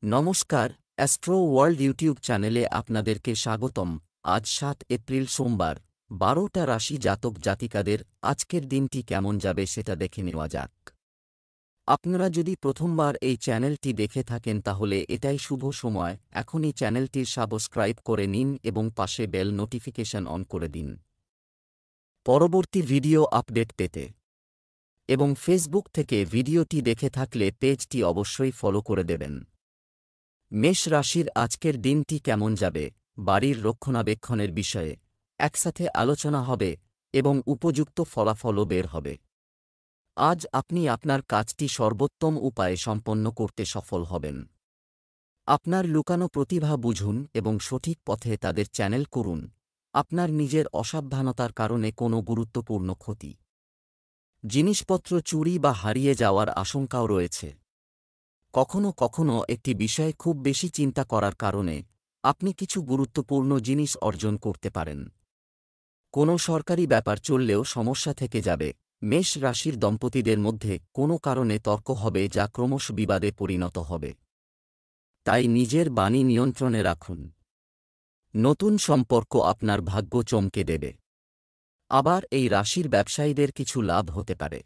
নমস্কার, astro world YouTube চ্যানেলে আপনাদেরকে স্বাগতম। আজ ৭ এপ্রিল সোমবার, ১২টা রাশি জাতক জাতিকাদের আজকের দিনটি কেমন যাবে সেটা দেখে নেওয়া যাক। আপনারা যদি প্রথমবার এই চ্যানেলটি দেখে থাকেন তাহলে এটাই শুভ সময়, এখনই চ্যানেলটির সাবস্ক্রাইব করে নিন এবং পাশে বেল নোটিফিকেশন অন করে দিন পরবর্তী ভিডিও আপডেট পেতে। এবং ফেসবুক থেকে ভিডিওটি দেখে থাকলে পেজটি অবশ্যই ফলো করে দেবেন। মেষ রাশির আজকের দিনটি কেমন যাবে, বাড়ির রক্ষণাবেক্ষণের বিষয়ে একসাথে আলোচনা হবে এবং উপযুক্ত ফলাফলও বের হবে। আজ আপনি আপনার কাজটি সর্বোত্তম উপায়ে সম্পন্ন করতে সফল হবেন। আপনার লুকানো প্রতিভা বুঝুন এবং সঠিক পথে তাদের চ্যানেল করুন। আপনার নিজের অসাবধানতার কারণে কোনো গুরুত্বপূর্ণ ক্ষতি, জিনিসপত্র চুরি বা হারিয়ে যাওয়ার আশঙ্কাও রয়েছে। কখনো কখনো একটি বিষয়ে খুব বেশি চিন্তা করার কারণে আপনি কিছু গুরুত্বপূর্ণ জিনিস অর্জন করতে পারেন। কোনো সরকারি ব্যাপার চললেও সমস্যা থেকে যাবে। মেষ রাশির দম্পতিদের মধ্যে কোনো কারণে তর্ক হবে যা ক্রমশ বিবাদে পরিণত হবে। তাই নিজের বাণী নিয়ন্ত্রণে রাখুন। নতুন সম্পর্ক আপনার ভাগ্য চমকে দেবে। আবার এই রাশির ব্যবসায়ীদের কিছু লাভ হতে পারে।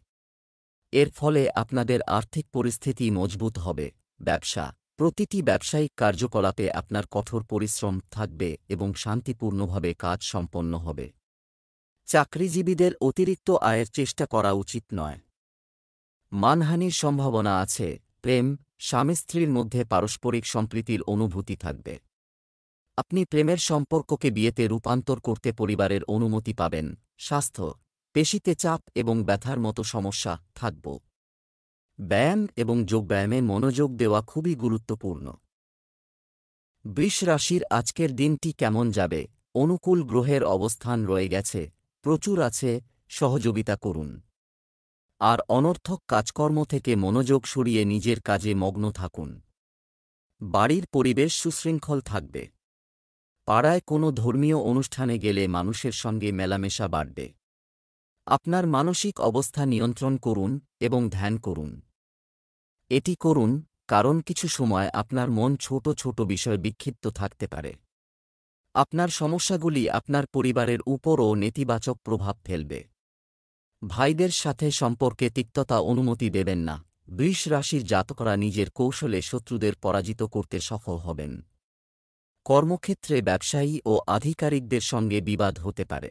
এর ফলে আপনাদের আর্থিক পরিস্থিতি মজবুত হবে। ব্যবসা, প্রতিটি ব্যবসায়িক কার্যকলাপে আপনার কঠোর পরিশ্রম থাকবে এবং শান্তিপূর্ণভাবে কাজ সম্পন্ন হবে। চাকরিজীবীদের অতিরিক্ত আয়ের চেষ্টা করা উচিত নয়। মানহানির সম্ভাবনা আছে। প্রেম, স্বামী স্ত্রীর মধ্যে পারস্পরিক সম্প্রীতির অনুভূতি থাকবে। আপনি প্রেমের সম্পর্ককে বিয়েতে রূপান্তর করতে পরিবারের অনুমতি পাবেন। স্বাস্থ্য, পেশিতে চাপ এবং ব্যথার মতো সমস্যা থাকব। ব্যায়াম এবং যোগব্যায়ামে মনোযোগ দেওয়া খুবই গুরুত্বপূর্ণ। বৃষ রাশির আজকের দিনটি কেমন যাবে, অনুকূল গ্রহের অবস্থান রয়ে গেছে, প্রচুর আছে, সহযোগিতা করুন। আর অনর্থক কাজকর্ম থেকে মনোযোগ সরিয়ে নিজের কাজে মগ্ন থাকুন। বাড়ির পরিবেশ সুশৃঙ্খল থাকবে। পাড়ায় কোনো ধর্মীয় অনুষ্ঠানে গেলে মানুষের সঙ্গে মেলামেশা বাড়বে। আপনার মানসিক অবস্থা নিয়ন্ত্রণ করুন এবং ধ্যান করুন। এটি করুন কারণ কিছু সময় আপনার মন ছোট ছোট বিষয়ে বিক্ষিপ্ত থাকতে পারে। আপনার সমস্যাগুলি আপনার পরিবারের উপরও নেতিবাচক প্রভাব ফেলবে। ভাইদের সাথে সম্পর্কে তিক্ততা অনুমতি দেবেন না। বৃষ রাশির জাতকরা নিজের কৌশলে শত্রুদের পরাজিত করতে সফল হবেন। কর্মক্ষেত্রে ব্যবসায়ী ও আধিকারিকদের সঙ্গে বিবাদ হতে পারে।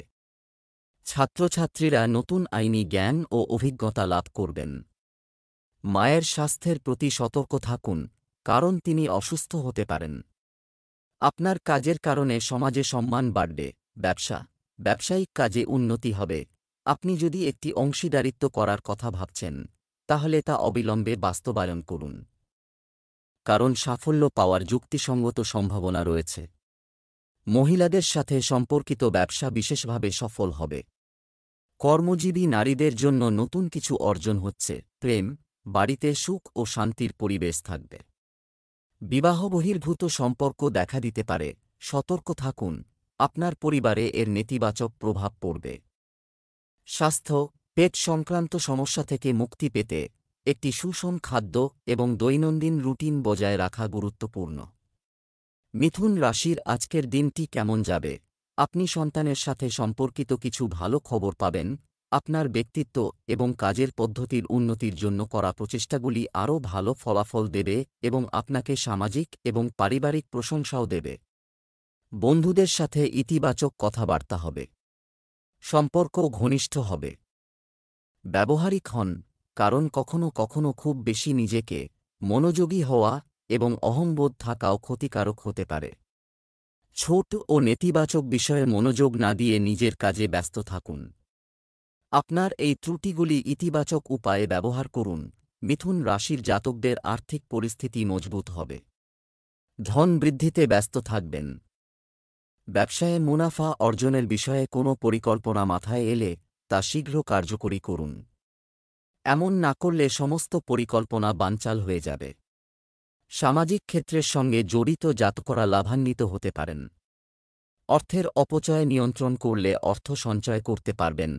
ছাত্রছাত্রীরা নতুন আইনি জ্ঞান ও অভিজ্ঞতা লাভ করবেন। মায়ের স্বাস্থ্যের প্রতি সতর্ক থাকুন, কারণ তিনি অসুস্থ হতে পারেন। আপনার কাজের কারণে সমাজে সম্মান বাড়বে। ব্যবসা, ব্যবসায়িক কাজে উন্নতি হবে। আপনি যদি একটি অংশীদারিত্ব করার কথা ভাবছেন তাহলে তা অবিলম্বে বাস্তবায়ন করুন, কারণ সাফল্য পাওয়ার যুক্তিসঙ্গত সম্ভাবনা রয়েছে। মহিলাদের সাথে সম্পর্কিত ব্যবসা বিশেষভাবে সফল হবে। কর্মজীবী নারীদের জন্য নতুন কিছু অর্জন হচ্ছে। প্রেম, বাড়িতে সুখ ও শান্তির পরিবেশ থাকবে। বিবাহ বহির্ভূত সম্পর্ক দেখা দিতে পারে, সতর্ক থাকুন, আপনার পরিবারে এর নেতিবাচক প্রভাব পড়বে। স্বাস্থ্য, পেট সংক্রান্ত সমস্যা থেকে মুক্তি পেতে একটি সুষম খাদ্য এবং দৈনন্দিন রুটিন বজায় রাখা গুরুত্বপূর্ণ। মিথুন রাশির আজকের দিনটি কেমন যাবে, আপনি সন্তানের সাথে সম্পর্কিত কিছু ভালো খবর পাবেন। আপনার ব্যক্তিত্ব এবং কাজের পদ্ধতির উন্নতির জন্য করা প্রচেষ্টাগুলি আরও ভালো ফলাফল দেবে এবং আপনাকে সামাজিক এবং পারিবারিক প্রশংসাও দেবে। বন্ধুদের সাথে ইতিবাচক কথাবার্তা হবে। সম্পর্ক ঘনিষ্ঠ হবে। ব্যবহারিক হন, কারণ কখনো কখনো খুব বেশি নিজেকে মনোযোগী হওয়া এবং অহংবোধ থাকাও ক্ষতিকারক হতে পারে। ছোট ও নেতিবাচক বিষয়ে মনোযোগ না দিয়ে নিজের কাজে ব্যস্ত থাকুন। আপনার এই ত্রুটিগুলি ইতিবাচক উপায়ে ব্যবহার করুন। মিথুন রাশির জাতকদের আর্থিক পরিস্থিতি মজবুত হবে। ধন বৃদ্ধিতে ব্যস্ত থাকবেন। ব্যবসায়ে মুনাফা অর্জনের বিষয়ে কোনো পরিকল্পনা মাথায় এলে তা শীঘ্র কার্যকরী করুন। এমন না করলে সমস্ত পরিকল্পনা বানচাল হয়ে যাবে। সামাজিক ক্ষেত্রের সঙ্গে জড়িত জাতকরা লাভান্বিত হতে পারেন। অর্থের অপচয় নিয়ন্ত্রণ করলে অর্থ সঞ্চয় করতে পারবেন।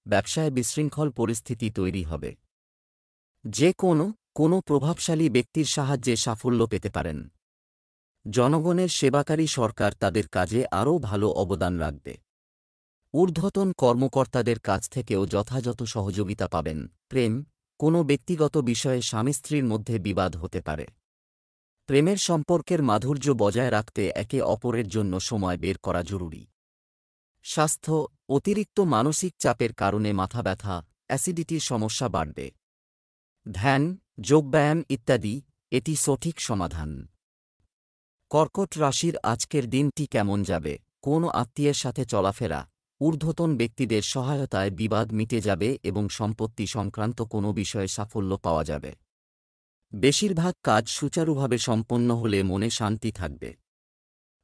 ব্যবসায় বিশৃঙ্খল পরিস্থিতি তৈরি হবে। যে কোনো কোনো প্রভাবশালী ব্যক্তির সাহায্যে সাফল্য পেতে পারেন। জনগণের সেবাকারী সরকার তাদের কাজে আরও ভালো অবদান রাখবে। ঊর্ধ্বতন কর্মকর্তাদের কাছ থেকেও যথাযথ সহযোগিতা পাবেন। প্রেম, কোনো ব্যক্তিগত বিষয়ে স্বামী স্ত্রীর মধ্যে বিবাদ হতে পারে। প্রেমের সম্পর্কের মাধুর্য বজায় রাখতে একে অপরের জন্য সময় বের করা জরুরি। স্বাস্থ্য, অতিরিক্ত মানসিক চাপের কারণে মাথা ব্যথা, অ্যাসিডিটির সমস্যা বাড়বে। ধ্যান, যোগব্যায়াম ইত্যাদি এটি সঠিক সমাধান। কর্কট রাশির আজকের দিনটি কেমন যাবে? কোনো আত্মীয়ের সাথে চলাফেরা, ঊর্ধ্বতন ব্যক্তিদের সহায়তায় বিবাদ মিটে যাবে এবং সম্পত্তি সংক্রান্ত কোনো বিষয়ে সাফল্য পাওয়া যাবে। বেশিরভাগ কাজ সুচারুভাবে সম্পন্ন হলে মনে শান্তি থাকবে।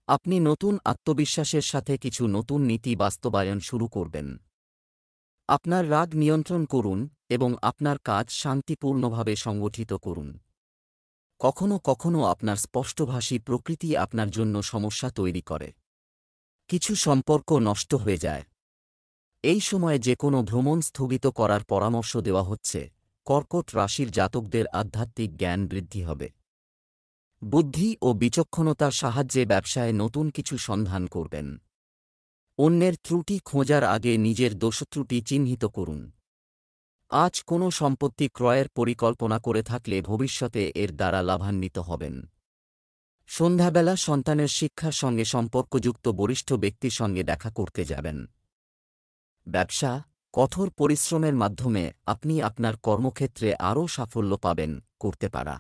আপনি নতুন আত্মবিশ্বাসের সাথে কিছু নতুন নীতি বাস্তবায়ন শুরু করবেন। আপনার রাগ নিয়ন্ত্রণ করুন এবং আপনার কাজ শান্তিপূর্ণভাবে সংগঠিত করুন। কখনো কখনো আপনার স্পষ্টভাষী প্রকৃতি আপনার জন্য সমস্যা তৈরি করে। কিছু সম্পর্ক নষ্ট হয়ে যায়। এই সময়ে যে কোনো ভ্রমণ স্থগিত করার পরামর্শ দেওয়া হচ্ছে। কর্কট রাশির জাতকদের আধ্যাত্মিক জ্ঞান বৃদ্ধি হবে। বুদ্ধি ও বিচক্ষণতার সাহায্যে ব্যবসায় নতুন কিছু সন্ধান করবেন। অন্যের ত্রুটি খোঁজার আগে নিজের দোষত্রুটি চিহ্নিত করুন। আজ কোনো সম্পত্তি ক্রয়ের পরিকল্পনা করে থাকলে ভবিষ্যতে এর দ্বারা লাভান্বিত হবেন। সন্ধ্যাবেলা সন্তানের শিক্ষার সঙ্গে সম্পর্কযুক্ত বরিষ্ঠ ব্যক্তির সঙ্গে দেখা করতে যাবেন। ব্যবসা, কঠোর পরিশ্রমের মাধ্যমে আপনি আপনার কর্মক্ষেত্রে আরও সাফল্য পাবেন। করতে পারা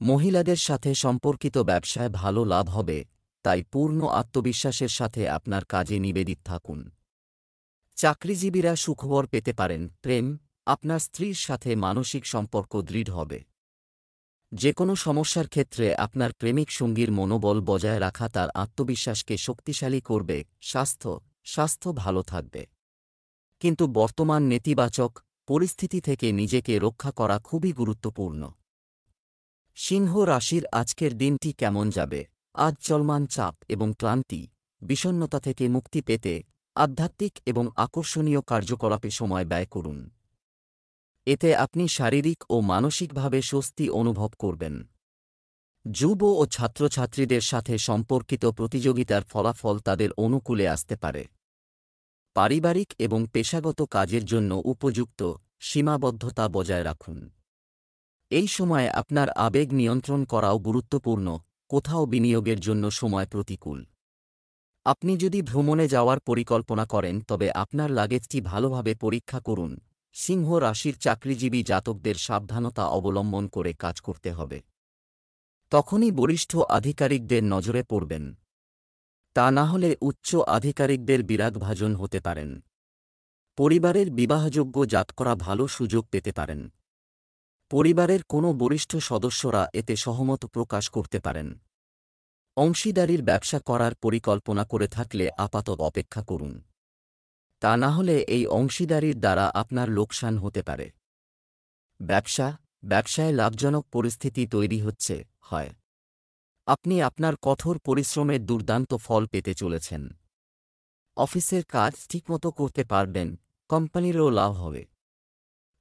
মহিলাদের সাথে সম্পর্কিত ব্যবসায় ভালো লাভ হবে, তাই পূর্ণ আত্মবিশ্বাসের সাথে আপনার কাজে নিবেদিত থাকুন। চাকরিজীবীরা সুখবর পেতে পারেন। প্রেম, আপনার স্ত্রীর সাথে মানসিক সম্পর্ক দৃঢ় হবে। যে কোনো সমস্যার ক্ষেত্রে আপনার প্রেমিক সঙ্গীর মনোবল বজায় রাখা তার আত্মবিশ্বাসকে শক্তিশালী করবে। স্বাস্থ্য ভালো থাকবে, কিন্তু বর্তমান নেতিবাচক পরিস্থিতি থেকে নিজেকে রক্ষা করা খুবই গুরুত্বপূর্ণ। সিংহ রাশির আজকের দিনটি কেমন যাবে? আজ চলমান চাপ এবং ক্লান্তি, বিষণ্ণতা থেকে মুক্তি পেতে আধ্যাত্মিক এবং আকর্ষণীয় কার্যকলাপে সময় ব্যয় করুন। এতে আপনি শারীরিক ও মানসিকভাবে স্বস্তি অনুভব করবেন। যুব ও ছাত্রছাত্রীদের সাথে সম্পর্কিত প্রতিযোগিতার ফলাফল তাদের অনুকূলে আসতে পারে। পারিবারিক এবং পেশাগত কাজের জন্য উপযুক্ত সীমাবদ্ধতা বজায় রাখুন। এই সময়ে আপনার আবেগ নিয়ন্ত্রণ করাও গুরুত্বপূর্ণ। কোথাও বিনিয়োগের জন্য সময় প্রতিকূল। আপনি যদি ভ্রমণে যাওয়ার পরিকল্পনা করেন তবে আপনার লাগেজটি ভালোভাবে পরীক্ষা করুন। সিংহ রাশির চাকরিজীবী জাতকদের সাবধানতা অবলম্বন করে কাজ করতে হবে। তখনই বরিষ্ঠ আধিকারিকদের নজরে পড়বেন। তা না হলে উচ্চ আধিকারিকদের বিরাগভাজন হতে পারেন। পরিবারের বিবাহযোগ্য জাতকরা ভালো সুযোগ পেতে পারেন। পরিবারের কোনো বরিষ্ঠ সদস্যরা এতে সহমত প্রকাশ করতে পারেন। অংশীদারির ব্যবসা করার পরিকল্পনা করে থাকলে আপাতত অপেক্ষা করুন। তা না হলে এই অংশীদারির দ্বারা আপনার লোকসান হতে পারে। ব্যবসায় লাভজনক পরিস্থিতি তৈরি হয়। আপনি আপনার কঠোর পরিশ্রমের দুর্দান্ত ফল পেতে চলেছেন। অফিসের কাজ ঠিকমতো করতে পারবেন, কোম্পানিরও লাভ হবে।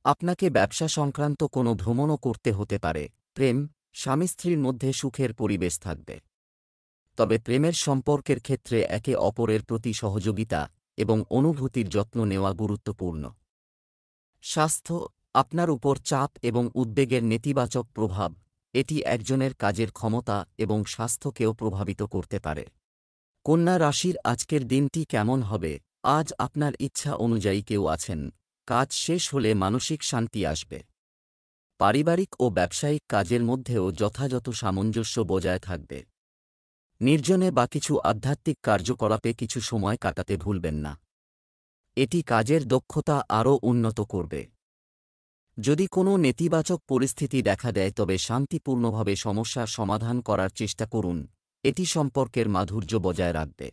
আপনাকে ব্যবসা সংক্রান্ত কোনো ভ্রমণও করতে হতে পারে। প্রেম, স্বামী স্ত্রীর মধ্যে সুখের পরিবেশ থাকবে। তবে প্রেমের সম্পর্কের ক্ষেত্রে একে অপরের প্রতি সহযোগিতা এবং অনুভূতির যত্ন নেওয়া গুরুত্বপূর্ণ। স্বাস্থ্য, আপনার উপর চাপ এবং উদ্বেগের নেতিবাচক প্রভাব, এটি একজনের কাজের ক্ষমতা এবং স্বাস্থ্যকেও প্রভাবিত করতে পারে। কন্যা রাশির আজকের দিনটি কেমন হবে? আজ আপনার ইচ্ছা অনুযায়ী কেউ আছেন। কাজ শেষ হলে মানসিক শান্তি আসবে। পারিবারিক ও ব্যবসায়িক কাজের মধ্যেও যথাযথ সামঞ্জস্য বজায় থাকবে। নির্জনে বা কিছু আধ্যাত্মিক কার্যকলাপে কিছু সময় কাটাতে ভুলবেন না। এটি কাজের দক্ষতা আরও উন্নত করবে। যদি কোনো নেতিবাচক পরিস্থিতি দেখা দেয় তবে শান্তিপূর্ণভাবে সমস্যার সমাধান করার চেষ্টা করুন। এটি সম্পর্কের মাধুর্য বজায় রাখবে।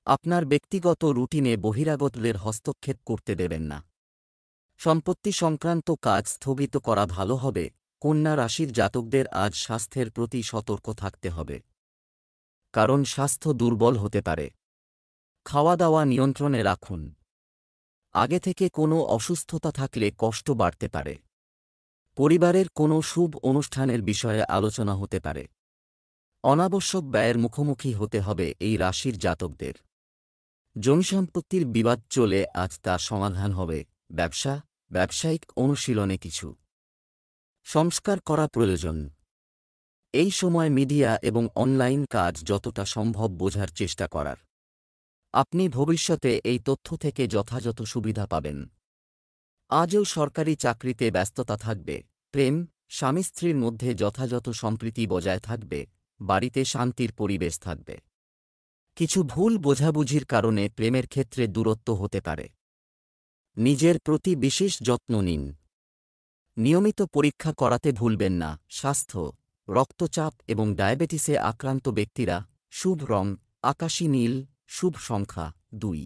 আপনার ব্যক্তিগত রুটিনে বহিরাগতদের হস্তক্ষেপ করতে দেবেন না। সম্পত্তি সংক্রান্ত কাজ স্থগিত করা ভালো হবে। কন্যা রাশির জাতকদের আজ স্বাস্থ্যের প্রতি সতর্ক থাকতে হবে, কারণ স্বাস্থ্য দুর্বল হতে পারে। খাওয়া দাওয়া নিয়ন্ত্রণে রাখুন। আগে থেকে কোনো অসুস্থতা থাকলে কষ্ট বাড়তে পারে। পরিবারের কোনো শুভ অনুষ্ঠানের বিষয়ে আলোচনা হতে পারে। অনাবশ্যক ব্যয়ের মুখোমুখি হতে হবে এই রাশির জাতকদের। জমিসম্পত্তির বিবাদ চলে আজ তার সমাধান হবে। ব্যবসায়িক অনুশীলনে কিছু সংস্কার করা প্রয়োজন। এই সময় মিডিয়া এবং অনলাইন কাজ যতটা সম্ভব বোঝার চেষ্টা করার। আপনি ভবিষ্যতে এই তথ্য থেকে যথাযথ সুবিধা পাবেন। আজও সরকারি চাকরিতে ব্যস্ততা থাকবে। প্রেম, স্বামী স্ত্রীর মধ্যে যথাযথ সম্প্রীতি বজায় থাকবে। বাড়িতে শান্তির পরিবেশ থাকবে। কিছু ভুল বোঝাবুঝির কারণে প্রেমের ক্ষেত্রে দূরত্ব হতে পারে। নিজের প্রতি বিশেষ যত্ন নিন। নিয়মিত পরীক্ষা করাতে ভুলবেন না। স্বাস্থ্য, রক্তচাপ এবং ডায়াবেটিসে আক্রান্ত ব্যক্তিরা। শুভ রং আকাশী নীল। শুভ সংখ্যা 2।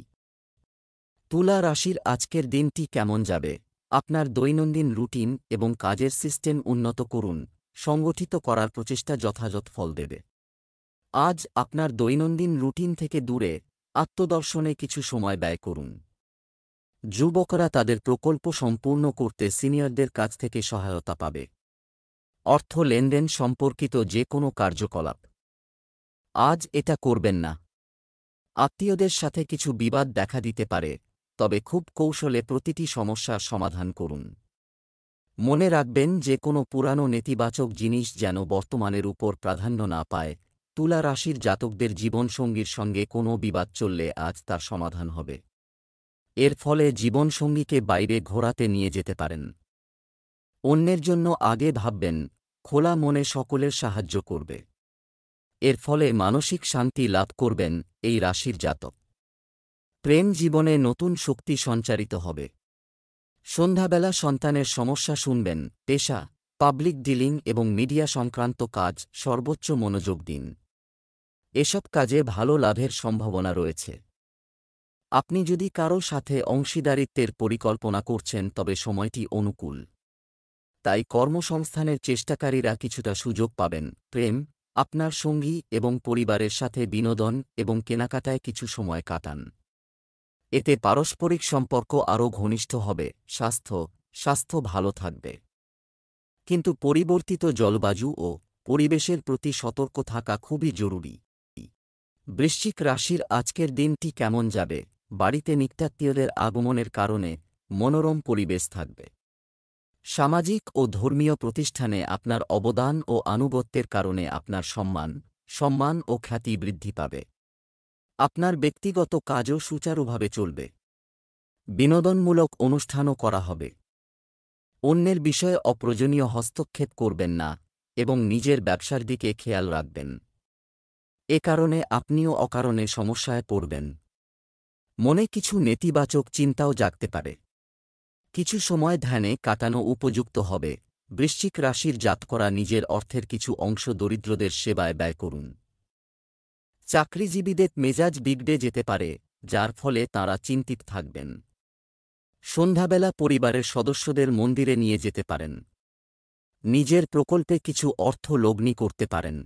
তুলা রাশির আজকের দিনটি কেমন যাবে? আপনার দৈনন্দিন রুটিন এবং কাজের সিস্টেম উন্নত করুন। সংগঠিত করার প্রচেষ্টা যথাযথ ফল দেবে। আজ আপনার দৈনন্দিন রুটিন থেকে দূরে আত্মদর্শনে কিছু সময় ব্যয় করুন। যুবকরা তাদের প্রকল্প সম্পূর্ণ করতে সিনিয়রদের কাছ থেকে সহায়তা পাবে। অর্থ লেনদেন সম্পর্কিত যে কোনো কার্যকলাপ আজ এটা করবেন না। আত্মীয়দের সাথে কিছু বিবাদ দেখা দিতে পারে, তবে খুব কৌশলে প্রতিটি সমস্যার সমাধান করুন। মনে রাখবেন যে কোনো পুরানো নেতিবাচক জিনিস যেন বর্তমানের উপর প্রাধান্য না পায়। তুলা রাশির জাতকদের জীবনসঙ্গীর সঙ্গে কোনো বিবাদ চললে আজ তার সমাধান হবে। এর ফলে জীবনসঙ্গীকে বাইরে ঘোরাতে নিয়ে যেতে পারেন। অন্যের জন্য আগে ভাববেন, খোলা মনে সকলের সাহায্য করবে। এর ফলে মানসিক শান্তি লাভ করবেন এই রাশির জাতক। প্রেম জীবনে নতুন শক্তি সঞ্চারিত হবে। সন্ধ্যাবেলা সন্তানের সমস্যা শুনবেন। পেশা, পাবলিক ডিলিং এবং মিডিয়া সংক্রান্ত কাজ সর্বোচ্চ মনোযোগ দিন। এসব কাজে ভালো লাভের সম্ভাবনা রয়েছে। আপনি যদি কারো সাথে অংশীদারিত্বের পরিকল্পনা করছেন তবে সময়টি অনুকূল। তাই কর্মসংস্থানের চেষ্টাকারীরা কিছুটা সুযোগ পাবেন। প্রেম, আপনার সঙ্গী এবং পরিবারের সাথে বিনোদন এবং কেনাকাটায় কিছু সময় কাটান। এতে পারস্পরিক সম্পর্ক আরও ঘনিষ্ঠ হবে। স্বাস্থ্য ভালো থাকবে, কিন্তু পরিবর্তিত জলবায়ু ও পরিবেশের প্রতি সতর্ক থাকা খুবই জরুরি। বৃশ্চিক রাশির আজকের দিনটি কেমন যাবে? বাড়িতে নিত্যাত্মীয়দের আগমনের কারণে মনোরম পরিবেশ থাকবে। সামাজিক ও ধর্মীয় প্রতিষ্ঠানে আপনার অবদান ও আনুগত্যের কারণে আপনার সম্মান ও খ্যাতি বৃদ্ধি পাবে। আপনার ব্যক্তিগত কাজও সুচারুভাবে চলবে। বিনোদনমূলক অনুষ্ঠানও করা হবে। অন্যের বিষয়ে অপ্রয়োজনীয় হস্তক্ষেপ করবেন না এবং নিজের ব্যবসার দিকে খেয়াল রাখবেন। এ কারণে আপনিও অকারণে সমস্যায় পড়বেন। মনে কিছু নেতিবাচক চিন্তাও জাগতে পারে। কিছু সময় ধ্যানে কাটানো উপযুক্ত হবে। বৃশ্চিক রাশির জাতকরা নিজের অর্থের কিছু অংশ দরিদ্রদের সেবায় ব্যয় করুন। চাকরিজীবীদের মেজাজ বিগড়ে যেতে পারে, যার ফলে তাঁরা চিন্তিত থাকবেন। সন্ধ্যাবেলা পরিবারের সদস্যদের মন্দিরে নিয়ে যেতে পারেন। নিজের প্রকল্পে কিছু অর্থ লগ্নি করতে পারেন।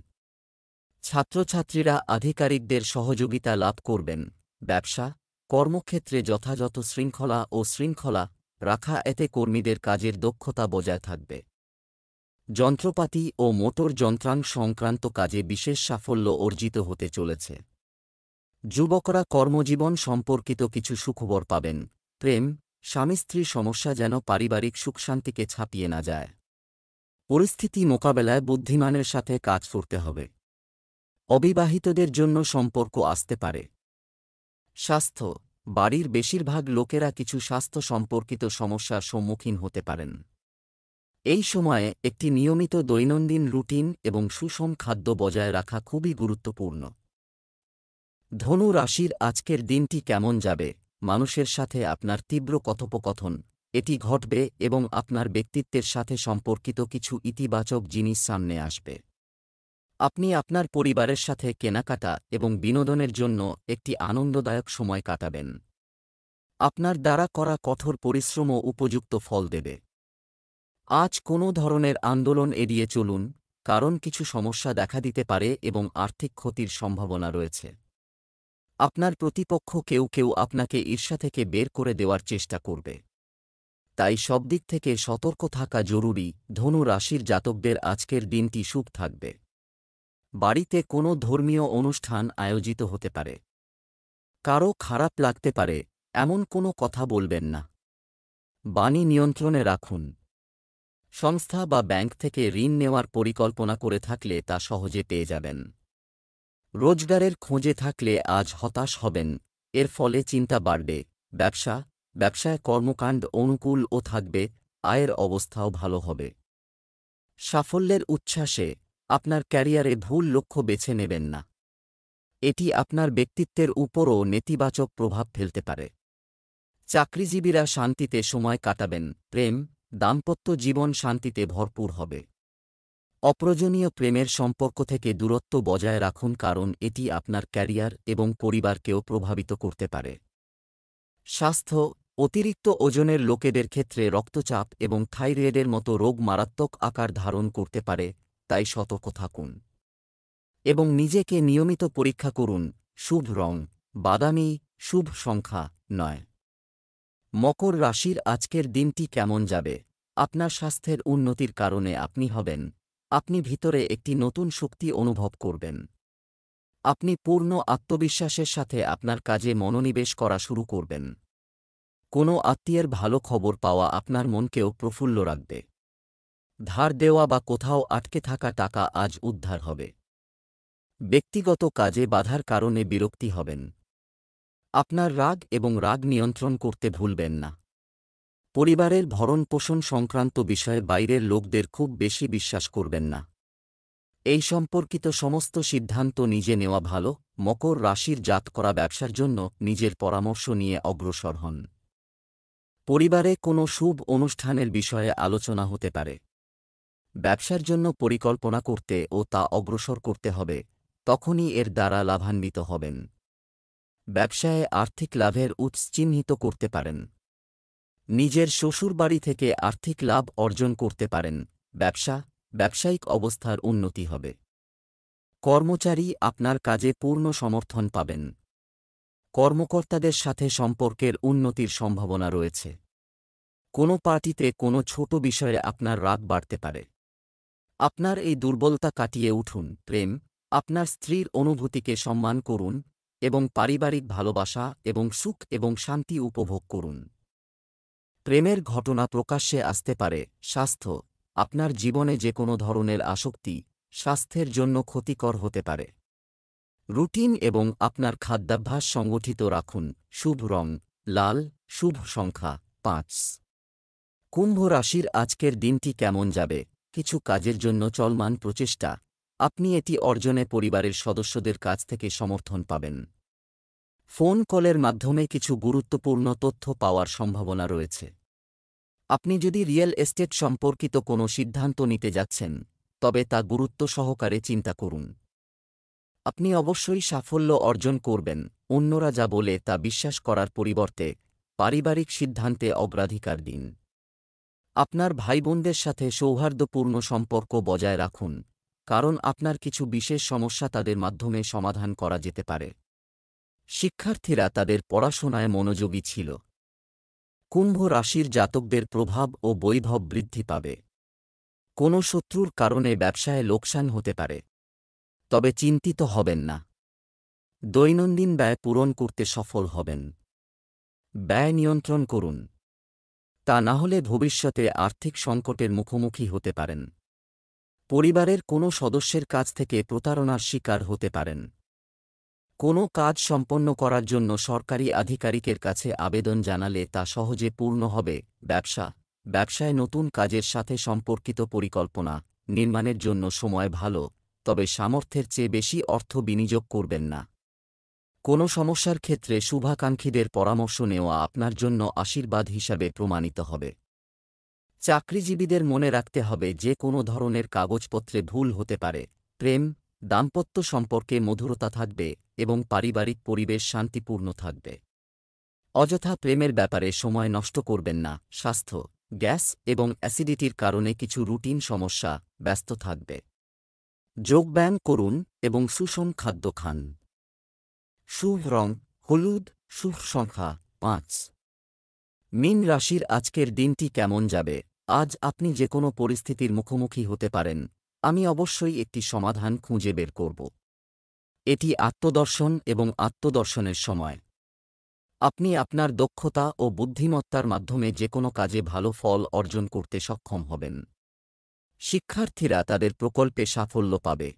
ছাত্রছাত্রীরা আধিকারিকদের সহযোগিতা লাভ করবেন। ব্যবসা, কর্মক্ষেত্রে যথাযথ শৃঙ্খলা রাখা এতে কর্মীদের কাজের দক্ষতা বজায় থাকবে। যন্ত্রপাতি ও মোটর যন্ত্রাংশ সংক্রান্ত কাজে বিশেষ সাফল্য অর্জিত হতে চলেছে। যুবকরা কর্মজীবন সম্পর্কিত কিছু সুখবর পাবেন। প্রেম, স্বামী স্ত্রীর সমস্যা যেন পারিবারিক সুখশান্তিকে ছাপিয়ে না যায়। পরিস্থিতি মোকাবেলায় বুদ্ধিমানের সাথে কাজ করতে হবে। অবিবাহিতদের জন্য সম্পর্ক আসতে পারে। স্বাস্থ্য, বাড়ির বেশিরভাগ লোকেরা কিছু স্বাস্থ্য সম্পর্কিত সমস্যার সম্মুখীন হতে পারেন। এই সময়ে একটি নিয়মিত দৈনন্দিন রুটিন এবং সুষম খাদ্য বজায় রাখা খুবই গুরুত্বপূর্ণ। ধনু রাশির আজকের দিনটি কেমন যাবে? মানুষের সাথে আপনার তীব্র কথোপকথন এটি ঘটবে এবং আপনার ব্যক্তিত্বের সাথে সম্পর্কিত কিছু ইতিবাচক জিনিস সামনে আসবে। আপনি আপনার পরিবারের সাথে কেনাকাটা এবং বিনোদনের জন্য একটি আনন্দদায়ক সময় কাটাবেন। আপনার দ্বারা করা কঠোর পরিশ্রমও উপযুক্ত ফল দেবে। আজ কোনো ধরনের আন্দোলন এড়িয়ে চলুন, কারণ কিছু সমস্যা দেখা দিতে পারে এবং আর্থিক ক্ষতির সম্ভাবনা রয়েছে। আপনার প্রতিপক্ষ কেউ আপনাকে ঈর্ষা থেকে বের করে দেওয়ার চেষ্টা করবে। তাই সব দিক থেকে সতর্ক থাকা জরুরি। ধনু রাশির জাতকদের আজকের দিনটি শুভ থাকবে। বাড়িতে কোনো ধর্মীয় অনুষ্ঠান আয়োজিত হতে পারে। কারও খারাপ লাগতে পারে এমন কোনো কথা বলবেন না। বাণী নিয়ন্ত্রণে রাখুন। সংস্থা বা ব্যাংক থেকে ঋণ নেওয়ার পরিকল্পনা করে থাকলে তা সহজে পেয়ে যাবেন। রোজগারের খোঁজে থাকলে আজ হতাশ হবেন, এর ফলে চিন্তা বাড়বে। ব্যবসায় কর্মকাণ্ড অনুকূলও থাকবে, আয়ের অবস্থাও ভালো হবে। সাফল্যের উচ্ছ্বাসে আপনার ক্যারিয়ারে ভুল লক্ষ্য বেছে নেবেন না। এটি আপনার ব্যক্তিত্বের উপরও নেতিবাচক প্রভাব ফেলতে পারে। চাকরিজীবীরা শান্তিতে সময় কাটাবেন। দাম্পত্য জীবন শান্তিতে ভরপুর হবে। অপ্রয়োজনীয় প্রেমের সম্পর্ক থেকে দূরত্ব বজায় রাখুন, কারণ এটি আপনার ক্যারিয়ার এবং পরিবারকেও প্রভাবিত করতে পারে। স্বাস্থ্য, অতিরিক্ত ওজনের লোকেদের ক্ষেত্রে রক্তচাপ এবং থাইরয়েডের মতো রোগ মারাত্মক আকার ধারণ করতে পারে, তাই সতর্ক থাকুন এবং নিজেকে নিয়মিত পরীক্ষা করুন। শুভ রং বাদামি, শুভ সংখ্যা 9। মকর রাশির আজকের দিনটি কেমন যাবে? আপনার স্বাস্থ্যের উন্নতির কারণে আপনি ভিতরে একটি নতুন শক্তি অনুভব করবেন। আপনি পূর্ণ আত্মবিশ্বাসের সাথে আপনার কাজে মনোনিবেশ করা শুরু করবেন। কোনো আত্মীয়ের ভালো খবর পাওয়া আপনার মনকেও প্রফুল্ল রাখবে। ধার দেওয়া বা কোথাও আটকে থাকা টাকা আজ উদ্ধার হবে। ব্যক্তিগত কাজে বাধার কারণে বিরক্তি হবেন। আপনার রাগ নিয়ন্ত্রণ করতে ভুলবেন না। পরিবারের ভরণ-পোষণ সংক্রান্ত বিষয়ে বাইরের লোকদের খুব বেশি বিশ্বাস করবেন না। এই সম্পর্কিত সমস্ত সিদ্ধান্ত নিজে নেওয়া ভালো। মকর রাশির জাতকরা ব্যবসার জন্য নিজের পরামর্শ নিয়ে অগ্রসর হন। পরিবারে কোনো শুভ অনুষ্ঠানের বিষয়ে আলোচনা হতে পারে। ব্যবসার জন্য পরিকল্পনা করতে ও তা অগ্রসর করতে হবে, তখনই এর দ্বারা লাভান্বিত হবেন। ব্যবসায়ে আর্থিক লাভের উৎস চিহ্নিত করতে পারেন। নিজের শ্বশুরবাড়ি থেকে আর্থিক লাভ অর্জন করতে পারেন। ব্যবসায়িক অবস্থার উন্নতি হবে। কর্মচারী আপনার কাজে পূর্ণ সমর্থন পাবেন। কর্মকর্তাদের সাথে সম্পর্কের উন্নতির সম্ভাবনা রয়েছে। কোনো পার্টিতে কোনো ছোট বিষয়ে আপনার রাগ বাড়তে পারে। আপনার এই দুর্বলতা কাটিয়ে উঠুন। আপনার স্ত্রীর অনুভূতিকে সম্মান করুন এবং পারিবারিক ভালোবাসা এবং সুখ এবং শান্তি উপভোগ করুন। প্রেমের ঘটনা প্রকাশ্যে আসতে পারে। স্বাস্থ্য, আপনার জীবনে যে কোনো ধরনের আসক্তি স্বাস্থ্যের জন্য ক্ষতিকর হতে পারে। রুটিন এবং আপনার খাদ্যাভ্যাস সংগঠিত রাখুন। শুভ রং লাল, শুভ সংখ্যা 5। কুম্ভ রাশির আজকের দিনটি কেমন যাবে? কিছু কাজের জন্য চলমান প্রচেষ্টা, আপনি এটি অর্জনে পরিবারের সদস্যদের কাছ থেকে সমর্থন পাবেন। ফোন কলের মাধ্যমে কিছু গুরুত্বপূর্ণ তথ্য পাওয়ার সম্ভাবনা রয়েছে। আপনি যদি রিয়েল এস্টেট সম্পর্কিত কোনো সিদ্ধান্ত নিতে যাচ্ছেন, তবে তা গুরুত্ব সহকারে চিন্তা করুন। আপনি অবশ্যই সাফল্য অর্জন করবেন। অন্যরা যা বলে তা বিশ্বাস করার পরিবর্তে পারিবারিক সিদ্ধান্তে অগ্রাধিকার দিন। আপনার ভাইবোনদের সাথে সৌহার্দ্যপূর্ণ সম্পর্ক বজায় রাখুন, কারণ আপনার কিছু বিশেষ সমস্যা তাদের মাধ্যমে সমাধান করা যেতে পারে। শিক্ষার্থীরা তাদের পড়াশোনায় মনোযোগী ছিল। কুম্ভ রাশির জাতকদের প্রভাব ও বৈভব বৃদ্ধি পাবে। কোনো শত্রুর কারণে ব্যবসায় লোকসান হতে পারে, তবে চিন্তিত হবেন না। দৈনন্দিন ব্যয় পূরণ করতে সফল হবেন। ব্যয় নিয়ন্ত্রণ করুন, তা না হলে ভবিষ্যতে আর্থিক সংকটের মুখোমুখি হতে পারেন। পরিবারের কোনো সদস্যের কাছ থেকে প্রতারণার শিকার হতে পারেন। কোনো কাজ সম্পন্ন করার জন্য সরকারি আধিকারিকের কাছে আবেদন জানালে তা সহজে পূর্ণ হবে। ব্যবসায় নতুন কাজের সাথে সম্পর্কিত পরিকল্পনা নির্মাণের জন্য সময় ভালো, তবে সামর্থ্যের চেয়ে বেশি অর্থ বিনিয়োগ করবেন না। কোনো সমস্যার ক্ষেত্রে শুভাকাঙ্ক্ষীদের পরামর্শ নেওয়া আপনার জন্য আশীর্বাদ হিসাবে প্রমাণিত হবে। চাকরিজীবীদের মনে রাখতে হবে যে কোনো ধরনের কাগজপত্রে ভুল হতে পারে। দাম্পত্য সম্পর্কে মধুরতা থাকবে এবং পারিবারিক পরিবেশ শান্তিপূর্ণ থাকবে। অযথা প্রেমের ব্যাপারে সময় নষ্ট করবেন না। স্বাস্থ্য, গ্যাস এবং অ্যাসিডিটির কারণে কিছু রুটিন সমস্যা ব্যস্ত থাকবে। যোগব্যায়াম করুন এবং সুষম খাদ্য খান। শুভ রং হলুদ, শুভ সংখ্যা 5। মীন রাশির আজকের দিনটি কেমন যাবে? আজ আপনি যে কোনো পরিস্থিতির মুখোমুখি হতে পারেন। আমি অবশ্যই একটি সমাধান খুঁজে বের করব। এটি আত্মদর্শন এবং আত্মদর্শনের সময়। আপনি আপনার দক্ষতা ও বুদ্ধিমত্তার মাধ্যমে যে কোনো কাজে ভালো ফল অর্জন করতে সক্ষম হবেন। শিক্ষার্থীরা তাদের প্রকল্পে সাফল্য পাবে।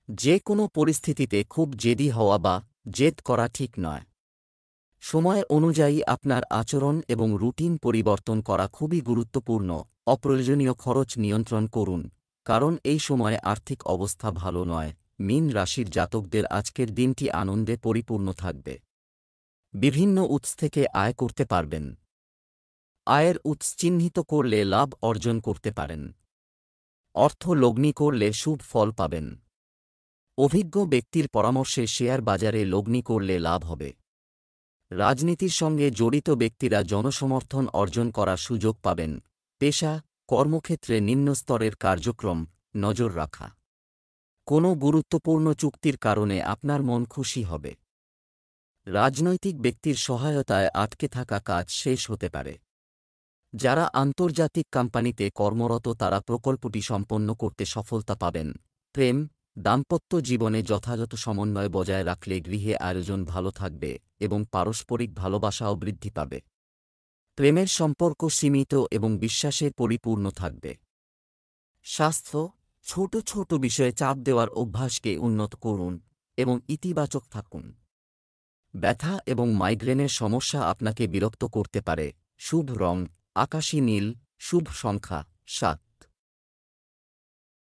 যে কোনো পরিস্থিতিতে খুব জেদি হওয়া বা জেদ করা ঠিক নয়। সময় অনুযায়ী আপনার আচরণ এবং রুটিন পরিবর্তন করা খুবই গুরুত্বপূর্ণ। অপ্রয়োজনীয় খরচ নিয়ন্ত্রণ করুন, কারণ এই সময়ে আর্থিক অবস্থা ভালো নয়। মীন রাশির জাতকদের আজকের দিনটি আনন্দে পরিপূর্ণ থাকবে। বিভিন্ন উৎস থেকে আয় করতে পারবেন। আয়ের উৎস চিহ্নিত করলে লাভ অর্জন করতে পারেন। অর্থ লগ্নি করলে শুভ ফল পাবেন। অভিজ্ঞ ব্যক্তির পরামর্শে শেয়ার বাজারে লগ্নি করলে লাভ হবে। রাজনীতির সঙ্গে জড়িত ব্যক্তিরা জনসমর্থন অর্জন করার সুযোগ পাবেন। পেশা, কর্মক্ষেত্রে নিম্ন স্তরের কার্যক্রম নজর রাখা। কোনো গুরুত্বপূর্ণ চুক্তির কারণে আপনার মন খুশি হবে। রাজনৈতিক ব্যক্তির সহায়তায় আটকে থাকা কাজ শেষ হতে পারে। যারা আন্তর্জাতিক কোম্পানিতে কর্মরত তারা প্রকল্পটি সম্পন্ন করতে সফলতা পাবেন। প্রেম, দাম্পত্য জীবনে যথাযথ সমন্বয় বজায় রাখলে গৃহে আয়োজন ভালো থাকবে এবং পারস্পরিক ভালোবাসাও বৃদ্ধি পাবে। প্রেমের সম্পর্ক সীমিত এবং বিশ্বাসের পরিপূর্ণ থাকবে। স্বাস্থ্য, ছোট ছোট বিষয়ে চাপ দেওয়ার অভ্যাসকে উন্নত করুন এবং ইতিবাচক থাকুন। ব্যথা এবং মাইগ্রেনের সমস্যা আপনাকে বিরক্ত করতে পারে। শুভ রং আকাশী নীল, শুভ সংখ্যা 7।